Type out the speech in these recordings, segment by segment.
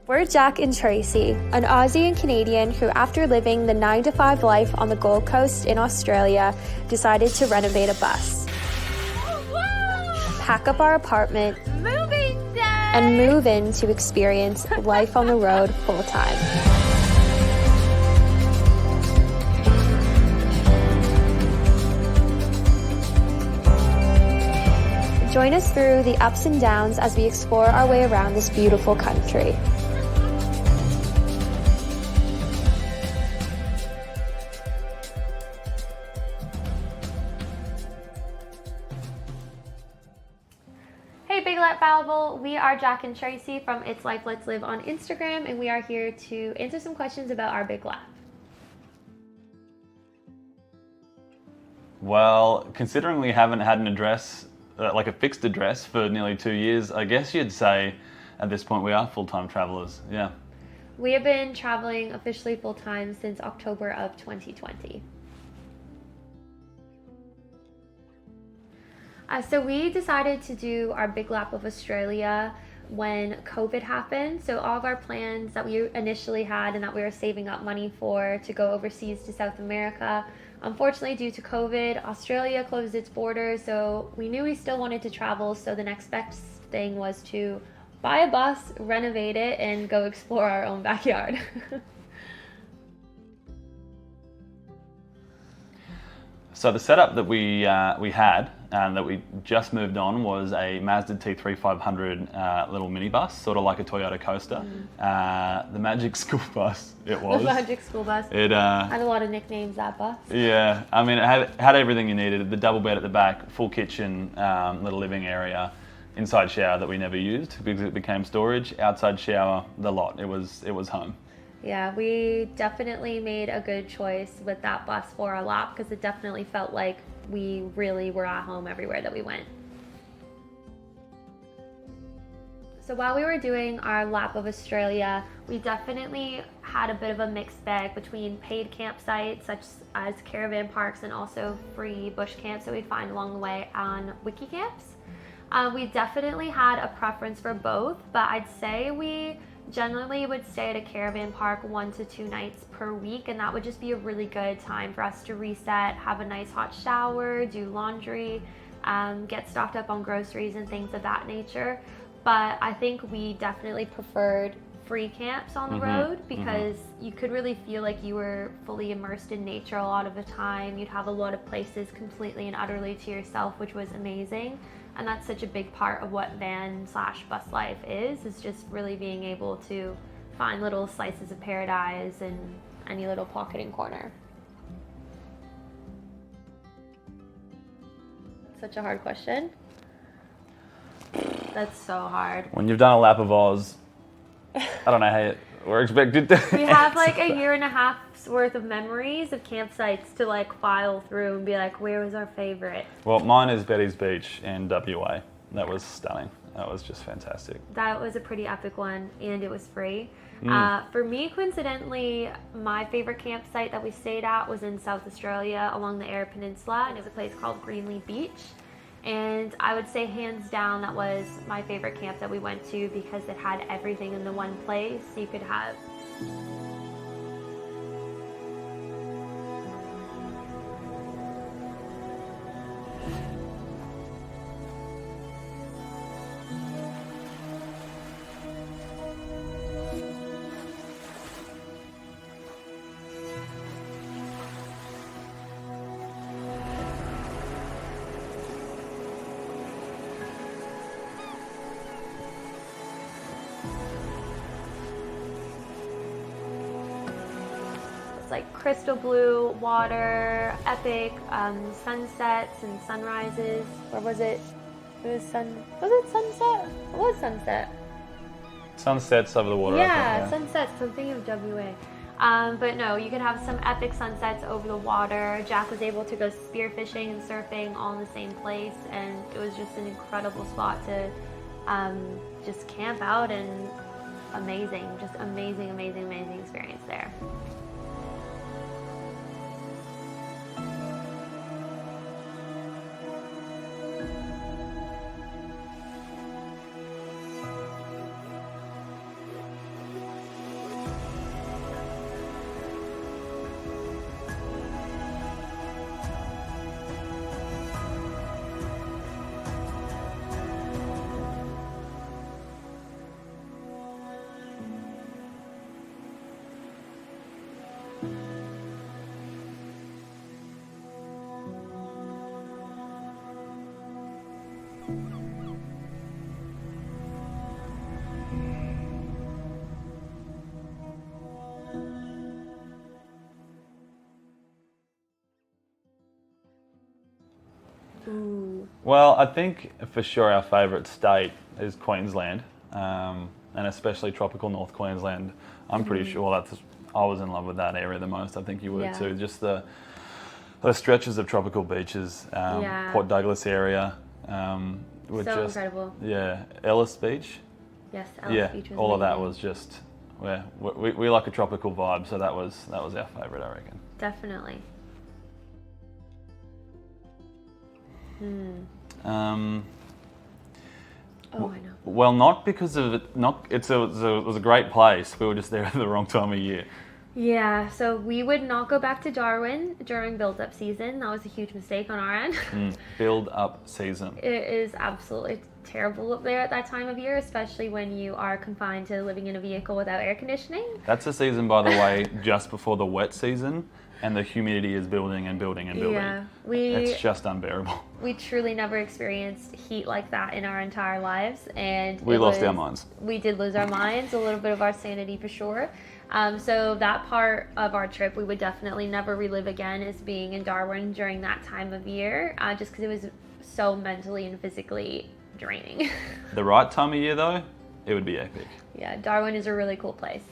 We're Jack and Tracey, an Aussie and Canadian who, after living the 9-to-5 life on the Gold Coast in Australia, decided to renovate a bus, pack up our apartment, and move in to experience life on the road full-time. Join us through the ups and downs as we explore our way around this beautiful country. Hey Big Let Fallible, we are Jack and Tracey from It's Life Let's Live on Instagram, and we are here to answer some questions about our Big Lap. Well, considering we haven't had an address, like a fixed address for nearly 2 years, I guess you'd say at this point we are full-time travelers, yeah. We have been traveling officially full-time since October of 2020. So we decided to do our Big Lap of Australia when COVID happened. So all of our plans that we initially had and that we were saving up money for to go overseas to South America, unfortunately due to COVID, Australia closed its borders. So we knew we still wanted to travel. So the next best thing was to buy a bus, renovate it, and go explore our own backyard. So the setup that we had and that we just moved on was a Mazda T3500 little minibus, sort of like a Toyota Coaster. The Magic School Bus, it was. The Magic School Bus. It had a lot of nicknames, that bus. Yeah, I mean, it had everything you needed. The double bed at the back, full kitchen, little living area, inside shower that we never used because it became storage, outside shower, the lot. It was home. Yeah, we definitely made a good choice with that bus for our lap because it definitely felt like we really were at home everywhere that we went. So while we were doing our lap of Australia, we definitely had a bit of a mixed bag between paid campsites such as caravan parks and also free bush camps that we'd find along the way on wiki camps. We definitely had a preference for both, but I'd say we generally would stay at a caravan park 1 to 2 nights per week, and that would just be a really good time for us to reset, have a nice hot shower, do laundry, get stocked up on groceries and things of that nature. But I think we definitely preferred free camps on the road because you could really feel like you were fully immersed in nature a lot of the time. You'd have a lot of places completely and utterly to yourself, which was amazing. And that's such a big part of what van/bus life is just really being able to find little slices of paradise in any little pocket and corner. Such a hard question. That's so hard. When you've done a lap of Oz, I don't know how we're expected to. We have like a year and a half's worth of memories of campsites to like file through and be like, where was our favorite? Well, mine is Betty's Beach in WA. That was stunning. That was just fantastic. That was a pretty epic one, and it was free. For me, coincidentally, my favorite campsite that we stayed at was in South Australia along the Eyre Peninsula, and it was a place called Greenleaf Beach. And I would say hands down that was my favorite camp that we went to because it had everything in the one place. You could have like crystal blue water, epic sunsets and sunrises. Or was it? Was it sunset? It was sunset. Sunsets over the water. Yeah, sunsets. I'm thinking of WA. But no, you could have some epic sunsets over the water. Jack was able to go spearfishing and surfing all in the same place, and it was just an incredible spot to just camp out, and amazing experience there. Ooh. Well, I think for sure our favourite state is Queensland, and especially tropical North Queensland. I'm pretty sure I was in love with that area the most. I think you were too. Just the stretches of tropical beaches, Port Douglas area. Were So just, incredible. Yeah, Ellis Beach. Yes, Ellis Beach was all of that amazing. was just, we like a tropical vibe, so that was our favourite, I reckon. Definitely. Oh, I know. Well, not because of it. It was a great place. We were just there at the wrong time of year. Yeah, so we would not go back to Darwin during build-up season. That was a huge mistake on our end. Build up season. It is absolutely terrible up there at that time of year, especially when you are confined to living in a vehicle without air conditioning. That's the season, by the way, just before the wet season, and the humidity is building and building and building. Yeah, it's just unbearable. We truly never experienced heat like that in our entire lives, and We lost our minds. We did lose our minds, a little bit of our sanity for sure. So that part of our trip we would definitely never relive again, is being in Darwin during that time of year, just because it was so mentally and physically draining. The right time of year, though, it would be epic. Yeah, Darwin is a really cool place.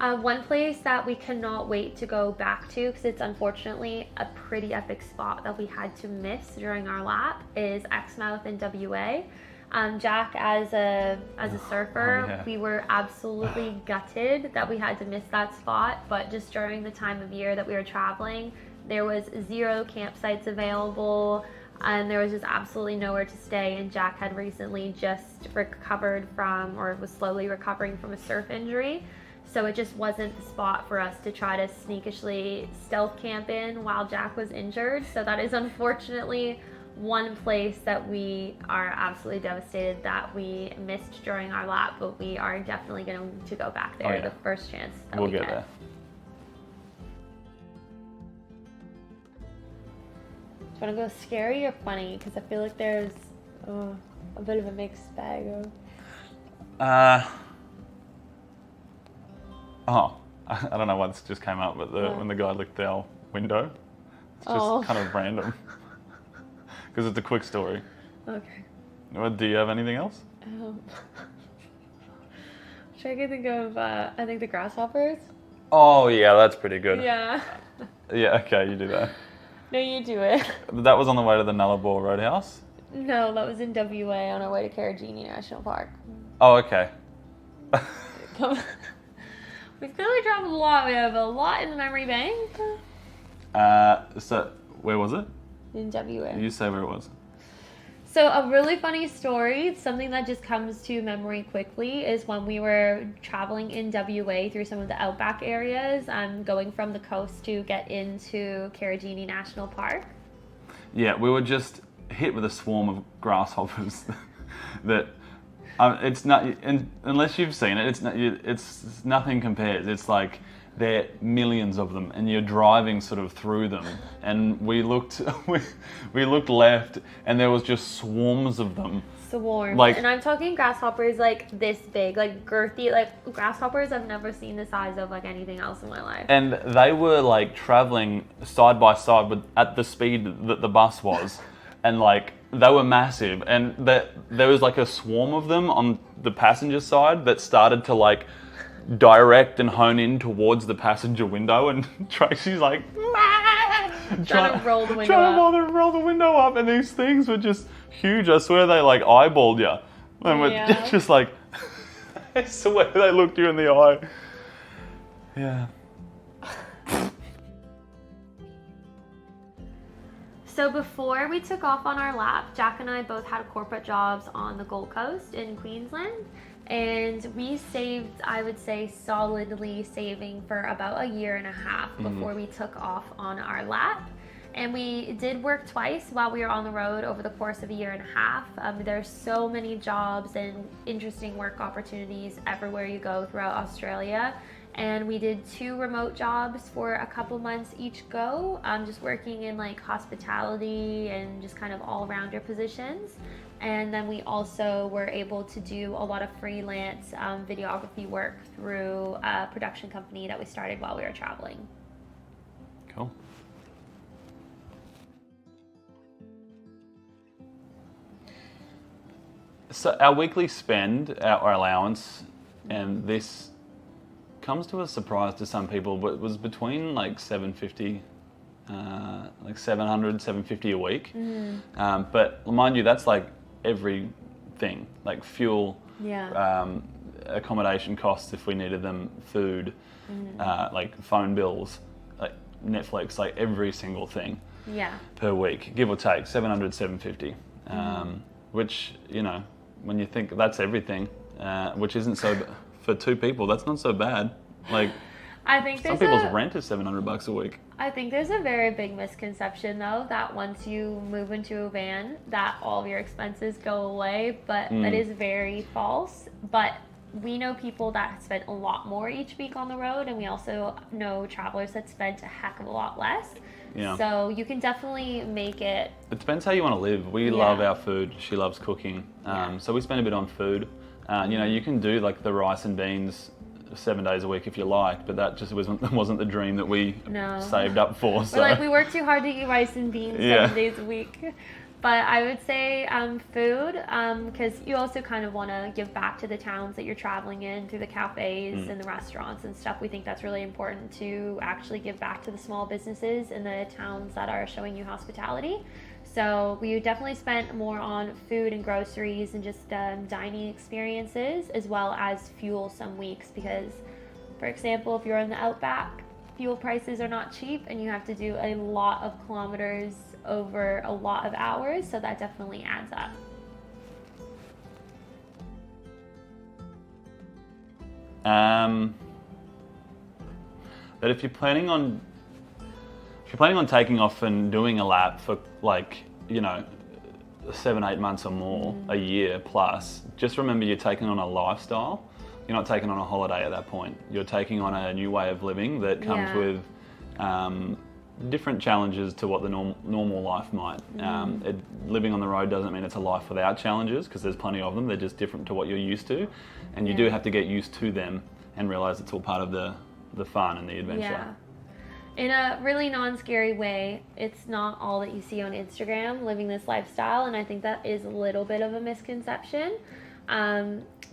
One place that we cannot wait to go back to, because it's unfortunately a pretty epic spot that we had to miss during our lap, is Exmouth in WA. Jack, as a surfer, we were absolutely gutted that we had to miss that spot, but just during the time of year that we were traveling, there was 0 campsites available, and there was just absolutely nowhere to stay, and Jack had recently just recovered from, or was slowly recovering from, a surf injury. So it just wasn't the spot for us to try to sneakishly stealth camp in while Jack was injured. So that is unfortunately one place that we are absolutely devastated that we missed during our lap, but we are definitely going to go back there the first chance that we'll we get get. there. Do you want to go scary or funny? Because I feel like there's a bit of a mixed bag of... I don't know why this just came up, but when the guy licked our window, it's just kind of random. Because it's a quick story. Okay. Do you have anything else? Should I think of, I think the grasshoppers? Oh, yeah, that's pretty good. Yeah. Yeah, okay, you do that. No, you do it. That was on the way to the Nullarbor Roadhouse? No, that was in WA on our way to Carragini National Park. Oh, okay. We've clearly traveled a lot. We have a lot in the memory bank. So, where was it? In WA. You say where it was. So a really funny story, something that just comes to memory quickly, is when we were traveling in WA through some of the outback areas, going from the coast to get into Carragini National Park. Yeah, we were just hit with a swarm of grasshoppers that it's not, unless you've seen it, it's nothing compares. It's like there are millions of them, and you're driving sort of through them, and we looked left, and there was just swarms of them. Swarms. And I'm talking grasshoppers like this big, like girthy, like grasshoppers I've never seen the size of like anything else in my life. And they were like traveling side by side at the speed that the bus was, and like they were massive, and there was like a swarm of them on the passenger side that started to like direct and hone in towards the passenger window, and Tracy's like trying to roll the window trying to roll the window up, and these things were just huge. I swear they like eyeballed you, and we're just like I swear they looked you in the eye. Yeah. So before we took off on our lap, Jack and I both had corporate jobs on the Gold Coast in Queensland. And we saved, I would say, solidly saving for about a year and a half before we took off on our lap. And we did work twice while we were on the road over the course of a year and a half. There's so many jobs and interesting work opportunities everywhere you go throughout Australia. And we did 2 remote jobs for a couple months each go, just working in like hospitality and just kind of all-rounder positions. And then we also were able to do a lot of freelance videography work through a production company that we started while we were traveling. Cool. So our weekly spend, our allowance, and this comes to a surprise to some people, but it was between like 750, like 700, 750 a week. But mind you, that's like everything, like fuel, accommodation costs if we needed them, food, like phone bills, like Netflix, like every single thing per week, give or take, 700, 750. Which, you know, when you think that's everything, which isn't so, for two people, that's not so bad. Like, I think some people's rent is $700 a week. I think there's a very big misconception, though, that once you move into a van, that all of your expenses go away, but that is very false. But we know people that spent a lot more each week on the road, and we also know travelers that spent a heck of a lot less. Yeah. So you can definitely make it. It depends how you want to live. We love our food. She loves cooking. So we spend a bit on food. You know, you can do like the rice and beans 7 days a week if you like, but that just wasn't the dream that we saved up for. So. We work too hard to eat rice and beans 7 days a week. But I would say food, because you also kind of want to give back to the towns that you're traveling in through the cafes and the restaurants and stuff. We think that's really important to actually give back to the small businesses in the towns that are showing you hospitality. So we definitely spent more on food and groceries and just dining experiences, as well as fuel some weeks, because, for example, if you're in the outback, fuel prices are not cheap and you have to do a lot of kilometers over a lot of hours, so that definitely adds up. But if you're planning on taking off and doing a lap for like, you know, 7-8 months or more, a year plus, just remember you're taking on a lifestyle. You're not taking on a holiday at that point. You're taking on a new way of living that comes with different challenges to what the normal life might. Living on the road doesn't mean it's a life without challenges, because there's plenty of them. They're just different to what you're used to, and you do have to get used to them and realize it's all part of the fun and the adventure. Yeah. In a really non-scary way, it's not all that you see on Instagram, living this lifestyle, and I think that is a little bit of a misconception.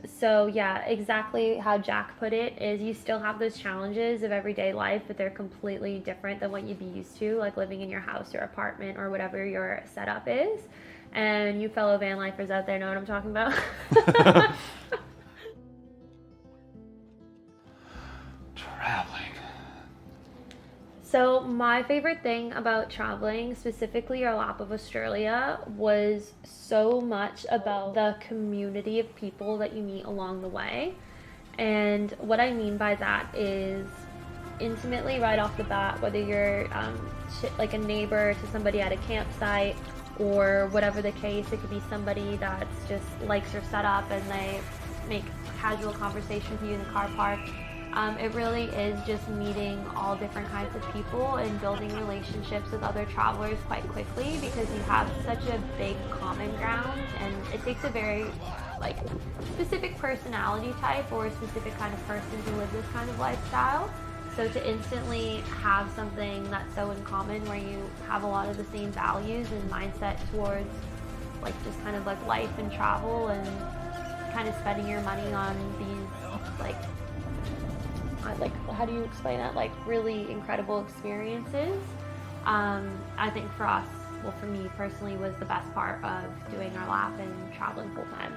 So yeah, exactly how Jack put it is you still have those challenges of everyday life, but they're completely different than what you'd be used to, like living in your house or apartment or whatever your setup is. And you fellow van lifers out there know what I'm talking about. Traveling. So my favorite thing about traveling, specifically our lap of Australia, was so much about the community of people that you meet along the way. And what I mean by that is intimately right off the bat, whether you're like a neighbor to somebody at a campsite or whatever the case, it could be somebody that's just likes your setup and they make casual conversation with you in the car park. It really is just meeting all different kinds of people and building relationships with other travelers quite quickly, because you have such a big common ground, and it takes a very like specific personality type or a specific kind of person to live this kind of lifestyle. So to instantly have something that's so in common, where you have a lot of the same values and mindset towards like just kind of like life and travel and kind of spending your money on these like how do you explain that, like really incredible experiences, I think for us, well for me personally, was the best part of doing our lap and traveling full time.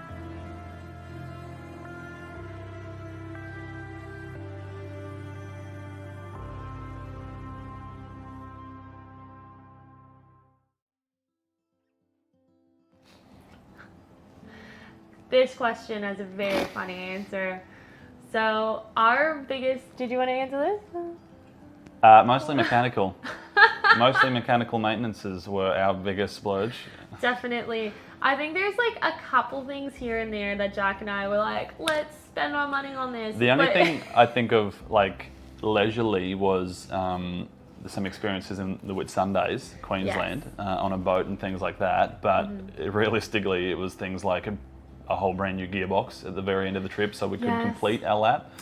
This question has a very funny answer. So our biggest, did you want to answer this? Mostly mechanical. Mostly mechanical maintenances were our biggest splurge. Definitely. I think there's like a couple things here and there that Jack and I were like, let's spend our money on this. The only thing I think of like leisurely was some experiences in the Whitsundays, Queensland, on a boat and things like that. But realistically, it was things like a whole brand new gearbox at the very end of the trip, so we could complete our lap.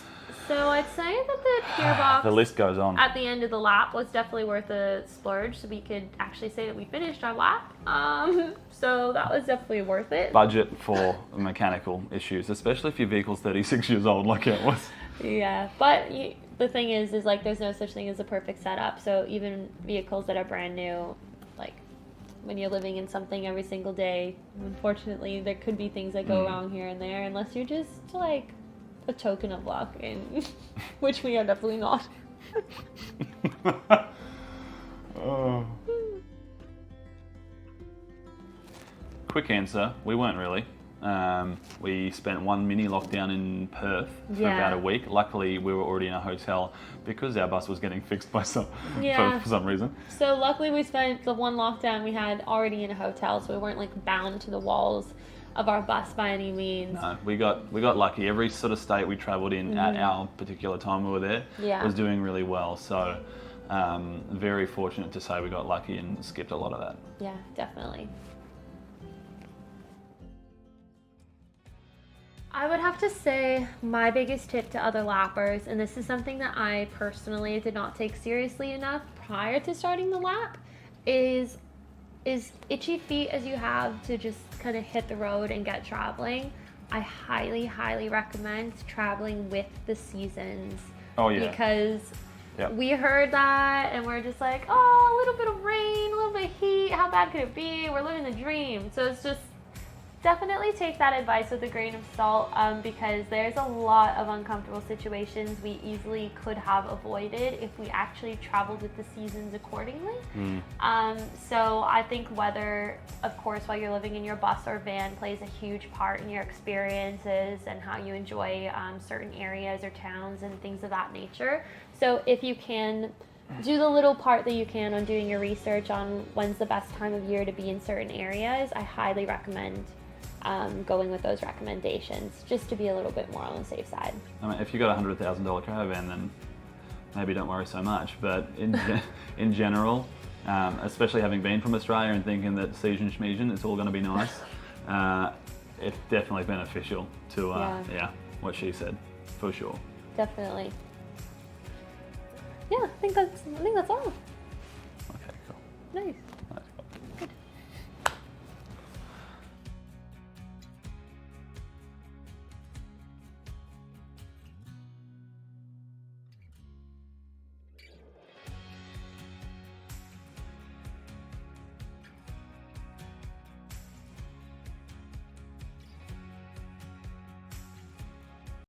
So I'd say that the pier box The list goes on. at the end of the lap was definitely worth a splurge, so we could actually say that we finished our lap. So that was definitely worth it. Budget for mechanical issues, especially if your vehicle's 36 years old like it was. Yeah, but the thing is like there's no such thing as a perfect setup. So even vehicles that are brand new, like when you're living in something every single day, unfortunately there could be things that go wrong here and there, unless you're just like a token of luck, and which we are definitely not. Oh. Quick answer, we weren't really. We spent one mini lockdown in Perth for about a week. Luckily, we were already in a hotel because our bus was getting fixed by for some reason. So luckily we spent the one lockdown we had already in a hotel, so we weren't like bound to the walls of our bus by any means. No, we got lucky. Every sort of state we travelled in at our particular time we were there was doing really well. So very fortunate to say we got lucky and skipped a lot of that. Yeah, definitely. I would have to say my biggest tip to other lappers, and this is something that I personally did not take seriously enough prior to starting the lap, is itchy feet as you have to just kind of hit the road and get traveling. I highly, highly recommend traveling with the seasons. Oh yeah. Because we heard that and we're just like, oh, a little bit of rain, a little bit of heat, how bad could it be? We're living the dream. So it's just definitely take that advice with a grain of salt, because there's a lot of uncomfortable situations we easily could have avoided if we actually traveled with the seasons accordingly. So I think weather, of course, while you're living in your bus or van, plays a huge part in your experiences and how you enjoy certain areas or towns and things of that nature. So if you can do the little part that you can on doing your research on when's the best time of year to be in certain areas, I highly recommend going with those recommendations, just to be a little bit more on the safe side. I mean, if you got a $100,000 caravan, then maybe don't worry so much. But in general, especially having been from Australia and thinking that season schmeason, it's all going to be nice, it's definitely beneficial to what she said, for sure. Definitely. Yeah, I think that's all.